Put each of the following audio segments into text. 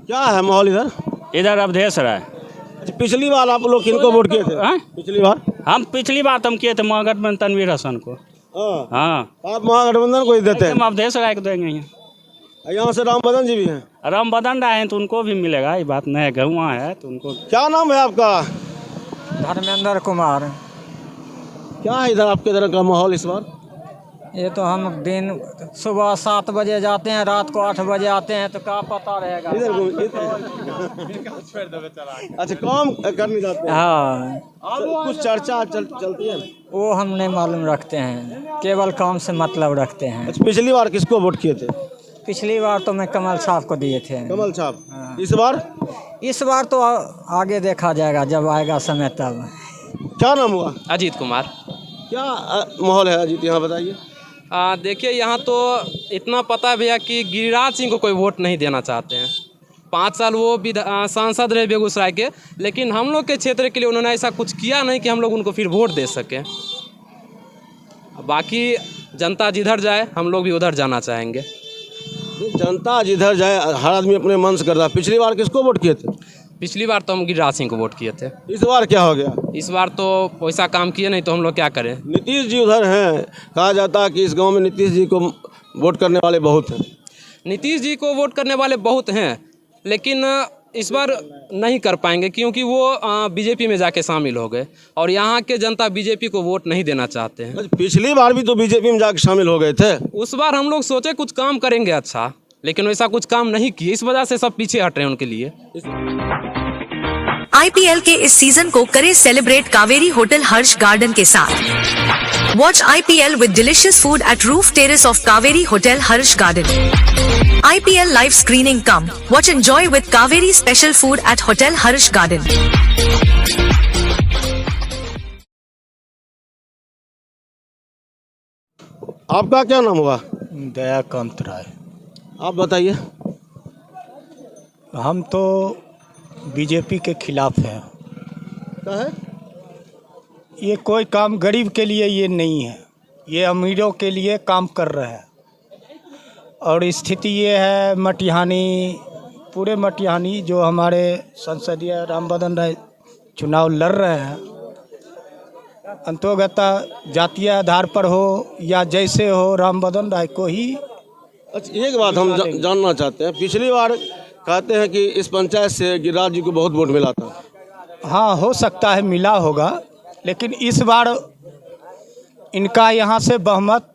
क्या है माहौल इधर? इधर अवधेश रहा है। अच्छा, पिछली बार आप लोग किनको वोट किए थे? पिछली बार हम पिछली बार तो हम किए थे महागठबंधन तनवीर हसन को। हाँ, आप महागठबंधन को ही देते हैं? हम अवधेश राय को देंगे। यहाँ से राम बदन जी भी हैं? राम बदन राय हैं तो उनको भी मिलेगा, ये बात नहीं है। गहुआ है तो उनको। क्या नाम है आपका? धर्मेंद्र कुमार। क्या है इधर आपके इधर का माहौल इस बार? ये तो हम दिन सुबह 7 बजे जाते हैं, रात को 8 बजे आते हैं, तो क्या पता रहेगा। अच्छा, काम करने जाते हैं? हाँ, कुछ चर्चा चलती है? वो हम नहीं मालूम रखते हैं, केवल काम से मतलब रखते हैं। अच्छा, पिछली बार किसको वोट किए थे? पिछली बार तो मैं कमल साहब को दिए थे। कमल साहब। हाँ। इस बार तो आगे देखा जाएगा, जब आएगा समय तब। क्या नाम हुआ? अजीत कुमार। क्या माहौल है अजीत, यहाँ बताइए। देखिए, यहाँ तो इतना पता है भैया कि गिरिराज सिंह को कोई वोट नहीं देना चाहते हैं। 5 साल वो सांसद रहे बेगूसराय के, लेकिन हम लोग के क्षेत्र के लिए उन्होंने ऐसा कुछ किया नहीं कि हम लोग उनको फिर वोट दे सकें। बाकी जनता जिधर जाए हम लोग भी उधर जाना चाहेंगे। जनता जिधर जाए, हर आदमी अपने मन से करता है। पिछली बार किसको वोट किए थे? पिछली बार तो हम गिरिराज सिंह को वोट किए थे। इस बार क्या हो गया? इस बार तो वैसा काम किए नहीं तो हम लोग क्या करें। नीतीश जी उधर हैं, कहा जाता है कि इस गांव में नीतीश जी को वोट करने वाले बहुत हैं। नीतीश जी को वोट करने वाले बहुत हैं, लेकिन इस बार नहीं कर पाएंगे क्योंकि वो बीजेपी में जाके शामिल हो गए और यहाँ के जनता बीजेपी को वोट नहीं देना चाहते हैं। पिछली बार भी तो बीजेपी में जाके शामिल हो गए थे। उस बार हम लोग सोचे कुछ काम करेंगे अच्छा, लेकिन वैसा कुछ काम नहीं किए, इस वजह से सब पीछे हट रहे हैं उनके लिए। IPL के इस सीजन को करें सेलिब्रेट कावेरी होटल हर्ष गार्डन के साथ। Watch IPL with delicious food at roof terrace of Kaveri hotel Harsh garden. IPL live screening come watch enjoy with Kaveri special food at hotel Harsh garden. आपका क्या नाम हुआ? दयाकांत राय। आप बताइए। हम तो बीजेपी के खिलाफ हैं। क्या है? ये कोई काम गरीब के लिए ये नहीं है, ये अमीरों के लिए काम कर रहे हैं। और स्थिति ये है, मटिहानी, पूरे मटिहानी जो हमारे संसदीय राम बदन राय चुनाव लड़ रहे हैं, अंतोगत जातीय आधार पर हो या जैसे हो, राम बदन राय को ही। अच्छा, एक बात हम जानना चाहते हैं। पिछली बार कहते हैं कि इस पंचायत से गिरिराज जी को बहुत वोट मिला था। हाँ, हो सकता है मिला होगा, लेकिन इस बार इनका यहाँ से बहुमत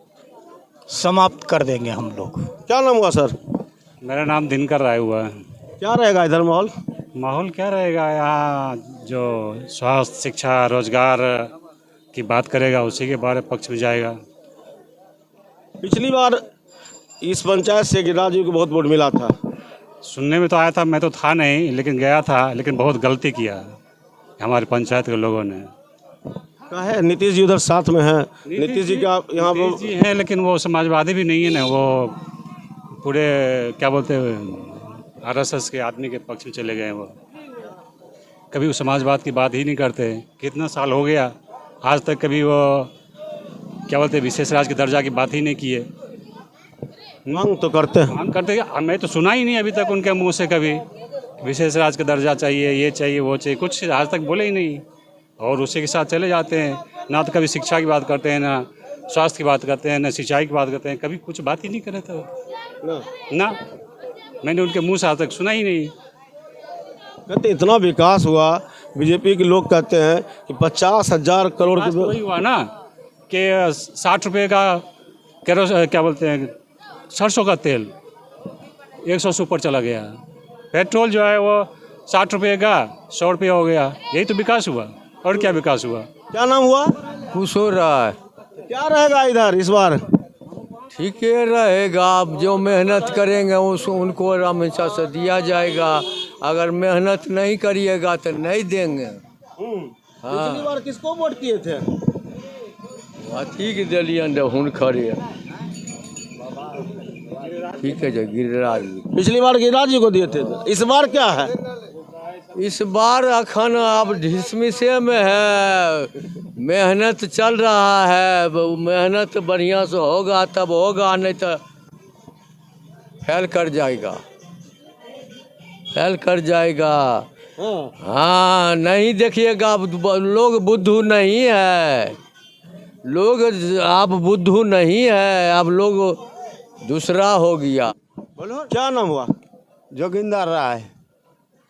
समाप्त कर देंगे हम लोग। क्या नाम हुआ सर? मेरा नाम दिनकर राय हुआ है। क्या रहेगा इधर माहौल? माहौल क्या रहेगा, यहाँ जो स्वास्थ्य, शिक्षा, रोजगार की बात करेगा उसी के बारे पक्ष में जाएगा। पिछली बार इस पंचायत से गिरिराज जी को बहुत वोट मिला था। सुनने में तो आया था, मैं तो था नहीं, लेकिन गया था, लेकिन बहुत गलती किया हमारे पंचायत के लोगों ने। क्या है, नीतीश जी उधर साथ में हैं। नीतीश जी का यहाँ नीतीश जी हैं, लेकिन वो समाजवादी भी नहीं है ना, वो पूरे क्या बोलते हैं RSS के आदमी के पक्ष में चले गए हैं। वो कभी वो समाजवाद की बात ही नहीं करते। कितना साल हो गया, आज तक कभी वो क्या बोलते हैं विशेष राज्य के दर्जा की बात ही नहीं की है। मांग तो करते हैं। मांग करते हैं, मैं तो सुना ही नहीं अभी तक उनके मुंह से कभी विशेष राज्य का दर्जा चाहिए, ये चाहिए, वो चाहिए, कुछ आज तक बोले ही नहीं। और उसी के साथ चले जाते हैं। ना तो कभी शिक्षा की बात करते हैं, ना स्वास्थ्य की बात करते हैं, ना सिंचाई की बात करते हैं, कभी कुछ बात ही नहीं करे थे ना। मैंने उनके मुंह से आज तक सुना ही नहीं। कहते इतना विकास हुआ, बीजेपी के लोग कहते हैं कि 50,000 करोड़ के वही हुआ ना कि 60 रुपये का क्या बोलते हैं सरसों का तेल 100 से ऊपर चला गया। पेट्रोल जो है वो 60 रुपये का 100 रुपये हो गया। यही तो विकास हुआ, और क्या विकास हुआ। क्या नाम हुआ? कुशोर राय। क्या रहेगा इधर इस बार? ठीक है रहेगा, अब जो मेहनत करेंगे उनको हमेशा से दिया जाएगा। अगर मेहनत नहीं करिएगा तो नहीं देंगे। पिछली बार किसको वोट किए थे? ठीक दिलियन हुनखरे। ठीक है जी, गिरिराज। पिछली बार गिरिराज जी को दिए थे। इस बार क्या है? इस बार अखन अब ढिसमिसे में है, मेहनत चल रहा है। मेहनत बढ़िया से होगा तब होगा, नहीं तो फेल कर जाएगा। फैल कर जाएगा। हाँ, हाँ नहीं देखिएगा, अब लोग बुद्धू नहीं है, लोग आप बुद्धू नहीं है, अब लोग दूसरा हो गया। बोलो क्या नाम हुआ? जोगिंदर राय।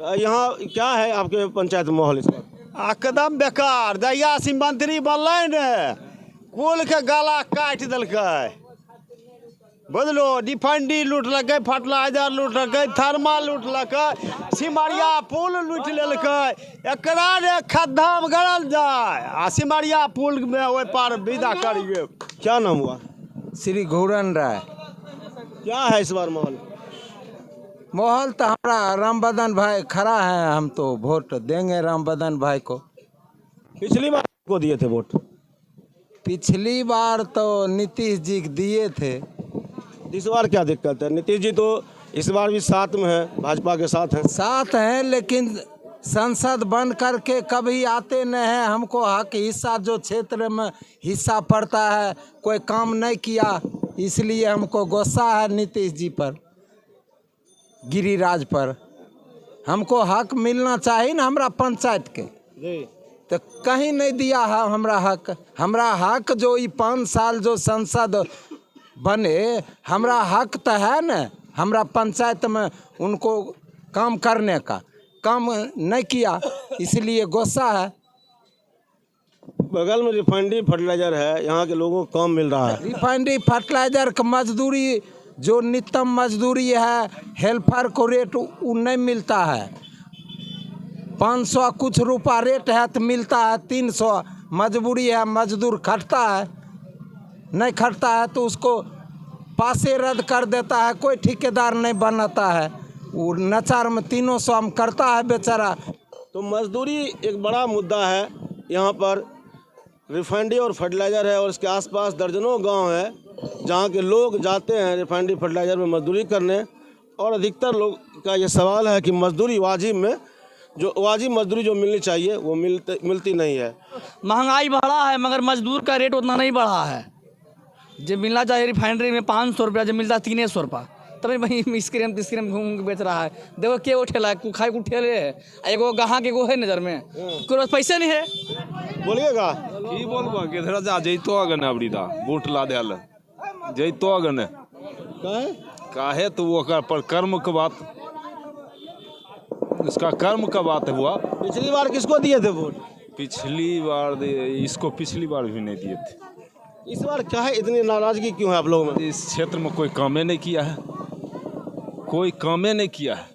तो यहाँ क्या है आपके पंचायत माहौल इस बार? एकदम बेकार। जहिया से मंत्री बनलै ने कुल के गला काटि देलकै। बुझलो, डिफेंडी लूटलकै, फर्टिलाइजर लूटलकै, थर्मल लूटलकै, सिमरिया पुल लूटि लेलकै। एकरा रे खद्धा में गड़ल जाए आ सिमरिया पुल में ओहि पार विदा करिए। क्या नाम हुआ? श्री घूरन राय। क्या है इस बार माहौल? माहौल तो हमारा रामबदन भाई खड़ा है, हम तो वोट देंगे रामबदन भाई को। पिछली बार को दिए थे वोट? पिछली बार तो नीतीश जी दिए थे। इस बार क्या दिक्कत है? नीतीश जी तो इस बार भी साथ में है, भाजपा के साथ हैं। साथ हैं लेकिन संसद बन करके कभी आते नहीं हैं। हमको हक हिस्सा जो क्षेत्र में हिस्सा पड़ता है कोई काम नहीं किया, इसलिए हमको गुस्सा है नीतीश जी पर, गिरिराज पर। हमको हक मिलना चाहिए ना हमारा पंचायत के, तो कहीं नहीं दिया है हमरा हक। हमरा हक जो ये 5 साल जो संसद बने, हमरा हक तो है न हमरा पंचायत में उनको काम करने का, काम नहीं किया, इसलिए गुस्सा है। बगल में रिफाइनरी फर्टिलाइजर है, यहाँ के लोगों को काम मिल रहा है। रिफाइनरी फर्टिलाइजर का मजदूरी जो नित्यम मजदूरी है, हेल्पर को रेट वो नहीं मिलता है। 500 कुछ रुपया रेट है तो मिलता है 300। मजबूरी है, मजदूर खटता है, नहीं खटता है तो उसको पासे रद्द कर देता है, कोई ठेकेदार नहीं बनाता है। वो नचार में 300 में करता है बेचारा। तो मजदूरी एक बड़ा मुद्दा है यहाँ पर। रिफाइनरी और फर्टिलाइजर है और इसके आसपास दर्जनों गांव है जहाँ के लोग जाते हैं रिफाइनरी फर्टिलाइजर में मजदूरी करने। और अधिकतर लोग का ये सवाल है कि मजदूरी वाजिब में, जो वाजिब मजदूरी जो मिलनी चाहिए वो मिलती नहीं है। महंगाई बढ़ा है मगर मजदूर का रेट उतना नहीं बढ़ा है। जो मिलना चाहिए रिफाइनरी में 500 रुपया, जो मिलता है 300 रुपया। तभी वही स्क्रीम घूम के बेच रहा है। देखो के वो ठेला है, खाए को ठेले है, एगो गहा के एगो है नजर में, कोई पास पैसे नहीं है। बोलिएगा की बोलबो किधर जा जइतो अगन अबरी दा वोट ला देल जइतो अगन काहे तो वो पर कर्म के बात, इसका कर्म का बात हुआ। पिछली बार किसको दिए थे वोट? पिछली बार इसको पिछली बार भी नहीं दिए थे। इस बार क्या है, इतनी नाराजगी क्यों है आप लोगों में? इस क्षेत्र में कोई कामे नहीं किया है, कोई कामे नहीं किया है,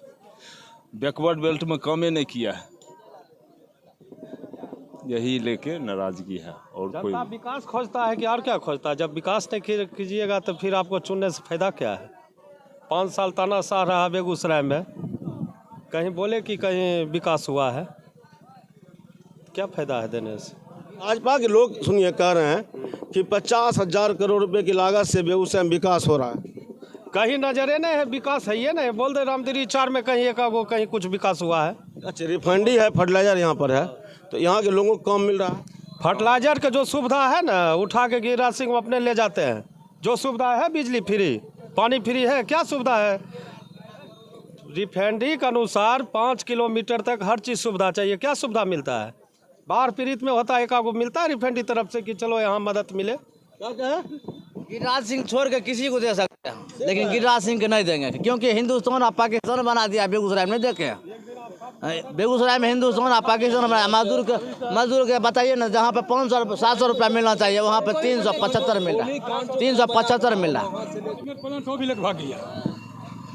बैकवर्ड बेल्ट में कामे नहीं किया है, यही लेके नाराजगी है। और कोई विकास खोजता है कि और क्या खोजता है? जब विकास नहीं कीजिएगा तो फिर आपको चुनने से फायदा क्या है? 5 साल तानाशाह रहा बेगूसराय में, कहीं बोले कि कहीं विकास हुआ है, क्या फायदा है देने से? भाजपा के लोग सुनिए कह रहे हैं कि 50,000 करोड़ रुपए की लागत से बेगूसराय में विकास हो रहा है। कहीं नजरे नहीं है, विकास है ये नहीं बोल दे। रामदिरी 4 में कहीं एक वो कहीं कुछ विकास हुआ है? अच्छा, रिफाइनरी है, फर्टिलाइजर यहाँ पर है, तो यहाँ के लोगों को काम मिल रहा है। फर्टिलाइजर का जो सुविधा है ना, उठा के गिरिराज सिंह अपने ले जाते हैं। जो सुविधा है, बिजली फ्री, पानी फ्री है, क्या सुविधा है? रिफाइनरी के अनुसार 5 किलोमीटर तक हर चीज़ सुविधा चाहिए, क्या सुविधा मिलता है? बाढ़ पीड़ित में होता है एक आगो मिलता है रिफाइनरी तरफ से कि चलो यहाँ मदद मिले। गिरिराज सिंह छोड़ के किसी को दे सकते हैं, लेकिन गिरिराज सिंह के नहीं देंगे, क्योंकि हिंदुस्तान और पाकिस्तान बना दिया बेगूसराय में। देखे बेगूसराय में हिंदुस्तान और पाकिस्तान बना। मजदूर के बताइए ना, जहाँ पे 500-700 रुपया मिलना चाहिए वहाँ पे 375 मिल रहा है, 375 मिल रहा है।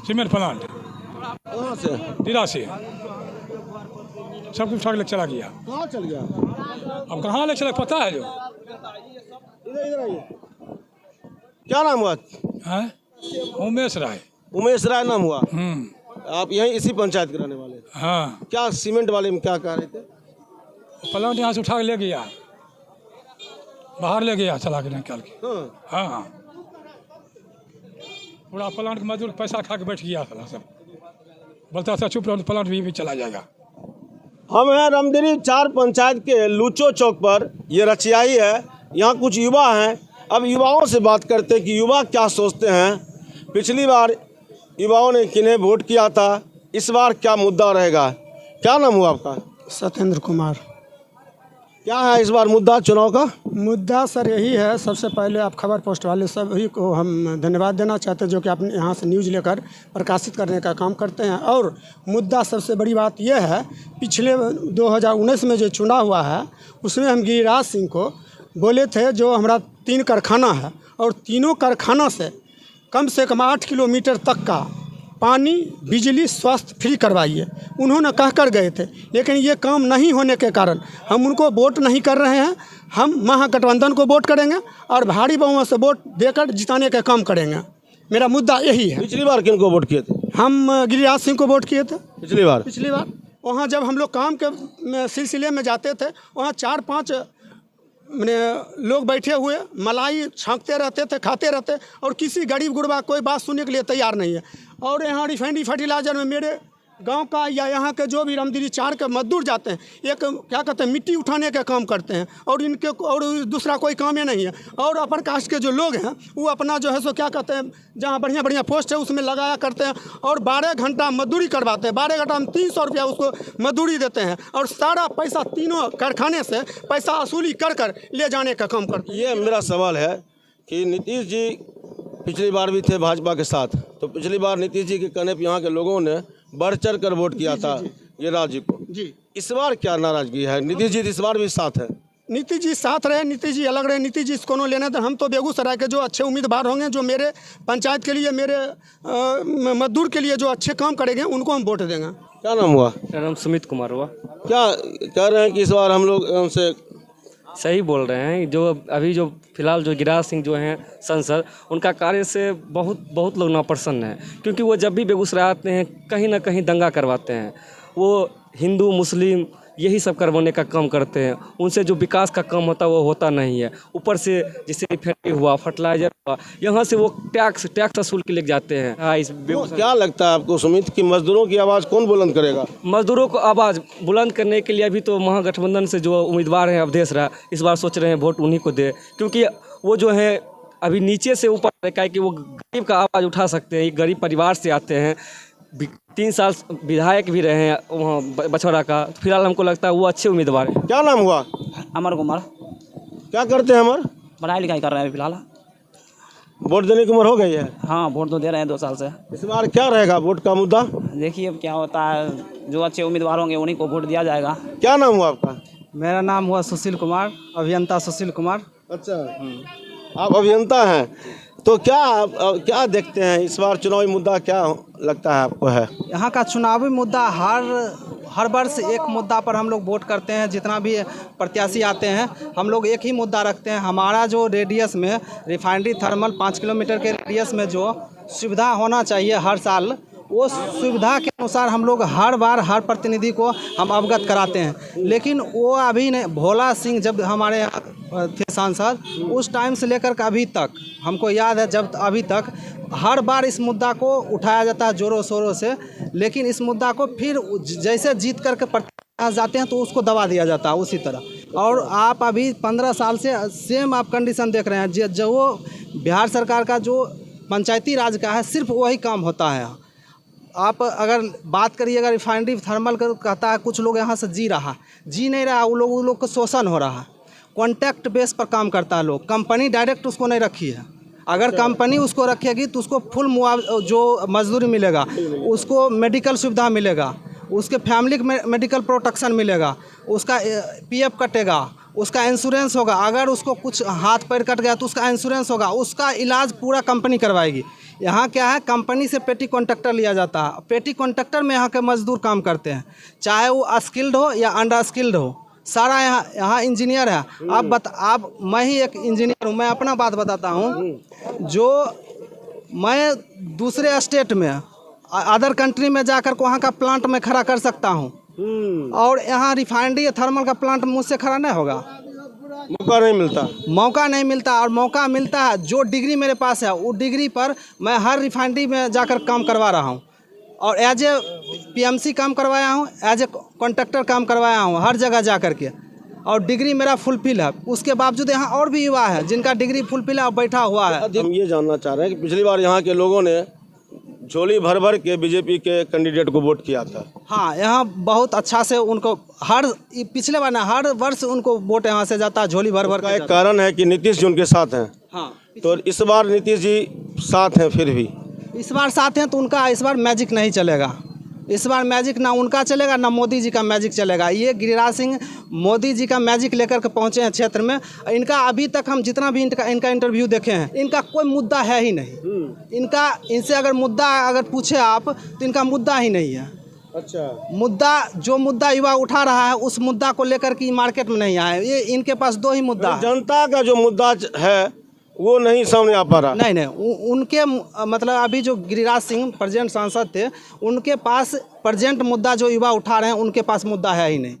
सीमेंट प्लांट कहाँ से? 83 सब कुछ उठा के चला गया। कहाँ चल गया? अब कहाँ ले चला पता है जो? इधर आइए। क्या नाम हुआ? है उमेश राय। उमेश राय नाम हुआ। आप यहीं इसी पंचायत के रहने वाले? हाँ। क्या सीमेंट वाले में क्या कह रहे थे? प्लांट यहाँ से उठा के ले गया, बाहर ले गया चला के निकाल के। हाँ, पूरा प्लांट के मजदूर पैसा खा के बैठ गया था सब, बोलता था चुप रहो प्लांट भी चला जाएगा। हम हैं रामदिरी 4 पंचायत के लूचो चौक पर, ये रचियाई है, यहाँ कुछ युवा हैं। अब युवाओं से बात करते हैं कि युवा क्या सोचते हैं। पिछली बार युवाओं ने किन्हें वोट किया था, इस बार क्या मुद्दा रहेगा? क्या नाम हुआ आपका? सत्येंद्र कुमार। क्या है इस बार मुद्दा चुनाव का? मुद्दा सर यही है, सबसे पहले आप खबर पोस्ट वाले सभी को हम धन्यवाद देना चाहते हैं जो कि अपने यहाँ से न्यूज़ लेकर प्रकाशित करने का काम करते हैं। और मुद्दा सबसे बड़ी बात यह है, पिछले 2019 में जो चुनाव हुआ है उसमें हम गिरिराज सिंह को बोले थे जो हमारा 3 कारखाना है और तीनों कारखाना से कम 8 किलोमीटर तक का पानी, बिजली, स्वास्थ्य फ्री करवाइए। उन्होंने कह कर गए थे, लेकिन ये काम नहीं होने के कारण हम उनको वोट नहीं कर रहे हैं। हम महागठबंधन को वोट करेंगे और भारी बहुमत से वोट देकर जिताने का काम करेंगे। मेरा मुद्दा यही है। पिछली बार किन को वोट किए थे? हम गिरिराज सिंह को वोट किए थे पिछली बार। वहाँ जब हम लोग काम के सिलसिले में जाते थे, वहाँ 4-5 लोग बैठे हुए मलाई छाँकते रहते थे, खाते रहते, और किसी गरीब गुरबा कोई बात सुनने के लिए तैयार नहीं है। और यहाँ रिफाइनरी फर्टिलाइजर में मेरे गांव का या यहाँ के जो भी रामदिरी 4 के मजदूर जाते हैं, एक क्या कहते हैं मिट्टी उठाने का काम करते हैं, और इनके और दूसरा कोई काम ही नहीं है। और अपर कास्ट के जो लोग हैं वो अपना जो है सो क्या कहते हैं जहाँ बढ़िया बढ़िया पोस्ट है उसमें लगाया करते हैं और 12 घंटा मजदूरी करवाते हैं। 12 घंटा में 300 रुपया उसको मजदूरी देते हैं और सारा पैसा तीनों कारखाने से पैसा वसूली कर ले जाने का काम करते हैं। ये मेरा सवाल है कि नीतीश जी पिछली बार भी थे भाजपा के साथ, तो पिछली बार नीतीश जी के कहने पर यहाँ के लोगों ने बढ़ चढ़ कर वोट किया था गिरिराज जी को। इस बार क्या नाराजगी है? नीतीश जी इस बार भी साथ है। नीतीश जी साथ रहे, नीतीश जी अलग रहे, नीतीश जी को लेने दें। हम तो बेगूसराय के जो अच्छे उम्मीदवार होंगे, जो मेरे पंचायत के लिए, मेरे मजदूर के लिए जो अच्छे काम करेंगे उनको हम वोट देंगे। क्या नाम हुआ? मेरा नाम सुमित कुमार हुआ। क्या कह रहे हैं कि इस बार हम लोग उनसे सही बोल रहे हैं। जो अभी जो फिलहाल जो गिरिराज सिंह जो हैं सांसद, उनका कार्य से बहुत लोग नाप्रसन्न हैं, क्योंकि वो जब भी बेगूसराय आते हैं कहीं ना कहीं दंगा करवाते हैं। वो हिंदू मुस्लिम यही सब करवाने का काम करते हैं। उनसे जो विकास का काम होता है वो होता नहीं है। ऊपर से जैसे रिफाइनरी हुआ, फर्टिलाइजर हुआ, यहाँ से वो टैक्स वसूल के लेके जाते हैं। हाँ, इस क्या लगता है आपको सुमित कि मजदूरों की आवाज़ कौन बुलंद करेगा? मजदूरों को आवाज़ बुलंद करने के लिए अभी तो महागठबंधन से जो उम्मीदवार हैं अवधेश राय, इस बार सोच रहे हैं वोट उन्हीं को दे, क्योंकि वो जो है अभी नीचे से ऊपर है कि वो गरीब का आवाज़ उठा सकते हैं। एक गरीब परिवार से आते हैं, 3 साल विधायक भी रहे हैं वहाँ बछौरा का। फिलहाल हमको लगता है वो अच्छे उम्मीदवार हैं। क्या नाम हुआ? अमर कुमार। क्या करते हैं अमर? पढ़ाई लिखाई कर रहे हैं फिलहाल। वोट देने की उम्र हो गई है? हाँ, वोट तो दे रहे हैं 2 साल से। इस बार क्या रहेगा वोट का मुद्दा? देखिए अब क्या होता है, जो अच्छे उम्मीदवार होंगे उन्हीं को वोट दिया जाएगा। क्या नाम हुआ आपका? मेरा नाम हुआ सुशील कुमार, अभियंता सुशील कुमार। अच्छा, आप अभियंता हैं, तो क्या देखते हैं इस बार चुनावी मुद्दा क्या लगता है आपको है? यहाँ का चुनावी मुद्दा हर वर्ष एक मुद्दा पर हम लोग वोट करते हैं। जितना भी प्रत्याशी आते हैं हम लोग एक ही मुद्दा रखते हैं। हमारा जो रेडियस में रिफाइनरी थर्मल 5 किलोमीटर के रेडियस में जो सुविधा होना चाहिए हर साल, वो सुविधा के अनुसार हम लोग हर बार हर प्रतिनिधि को हम अवगत कराते हैं। लेकिन वो अभी नहीं, भोला सिंह जब हमारे थे सांसद, उस टाइम से लेकर के अभी तक हमको याद है, जब अभी तक हर बार इस मुद्दा को उठाया जाता है ज़ोरों शोरों से, लेकिन इस मुद्दा को फिर जैसे जीत करके प्रत्याशी जाते हैं तो उसको दबा दिया जाता है उसी तरह। और आप अभी 15 साल से सेम आप कंडीशन देख रहे हैं। जो वो बिहार सरकार का जो पंचायती राज का है, सिर्फ वही काम होता है। आप अगर बात करिएगा रिफाइनरी थर्मल का, कहता है कुछ लोग यहाँ से जी नहीं रहा, वो लोग को शोषण हो रहा है। कॉन्ट्रैक्ट बेस पर काम करता है लोग, कंपनी डायरेक्ट उसको नहीं रखी है। अगर कंपनी उसको रखेगी तो उसको फुल जो मजदूरी मिलेगा, उसको मेडिकल सुविधा मिलेगा, उसके फैमिली मेडिकल प्रोटेक्शन मिलेगा, उसका PF कटेगा, उसका इंश्योरेंस होगा। अगर उसको कुछ हाथ पैर कट गया तो उसका इंश्योरेंस होगा, उसका इलाज पूरा कंपनी करवाएगी। यहाँ क्या है, कंपनी से पेटी कॉन्ट्रैक्टर लिया जाता है। पेटी कॉन्ट्रैक्टर में यहाँ के मजदूर काम करते हैं, चाहे वो स्किल्ड हो या अंडर स्किल्ड हो, सारा यहाँ इंजीनियर है। आप मैं ही एक इंजीनियर हूँ। मैं अपना बात बताता हूँ, जो मैं दूसरे स्टेट में अदर कंट्री में जाकर वहाँ का प्लांट में खड़ा कर सकता हूँ, और यहाँ रिफाइनरी थर्मल का प्लांट मुझसे खड़ा नहीं होगा। मौका नहीं मिलता। और मौका मिलता है, जो डिग्री मेरे पास है वो डिग्री पर मैं हर रिफाइनरी में जाकर काम करवा रहा हूँ, और एज ए PMC काम करवाया हूँ, एज ए कॉन्ट्रैक्टर काम करवाया हूँ, हर जगह जा कर के, और डिग्री मेरा फुलफिल है। उसके बावजूद यहाँ और भी युवा है जिनका डिग्री फुलफिल है और बैठा हुआ है। हम ये जानना चाह रहे हैं कि पिछली बार यहाँ के लोगों ने झोली भर भर के बीजेपी के कैंडिडेट को वोट किया था। हाँ, यहाँ बहुत अच्छा से उनको पिछले बार ना हर वर्ष उनको वोट यहाँ से जाता है, झोली भर भर का एक कारण है कि नीतीश जी उनके साथ हैं। हाँ, तो इस बार नीतीश जी साथ हैं, फिर भी इस बार साथ हैं तो उनका इस बार मैजिक नहीं चलेगा। इस बार मैजिक ना उनका चलेगा ना मोदी जी का मैजिक चलेगा। ये गिरिराज सिंह मोदी जी का मैजिक लेकर के पहुँचे हैं क्षेत्र में। इनका अभी तक हम जितना भी इनका इंटरव्यू देखे हैं, इनका कोई मुद्दा है ही नहीं। इनसे अगर मुद्दा अगर पूछे आप तो इनका मुद्दा ही नहीं है। अच्छा, जो मुद्दा युवा उठा रहा है उस मुद्दा को लेकर के मार्केट में नहीं आए। ये इनके पास दो ही मुद्दा है। जनता का जो मुद्दा है वो नहीं सामने आ पा रहा। नहीं, उनके मतलब अभी जो गिरिराज सिंह प्रेजेंट सांसद थे, उनके पास प्रेजेंट मुद्दा जो युवा उठा रहे हैं उनके पास मुद्दा है ही नहीं।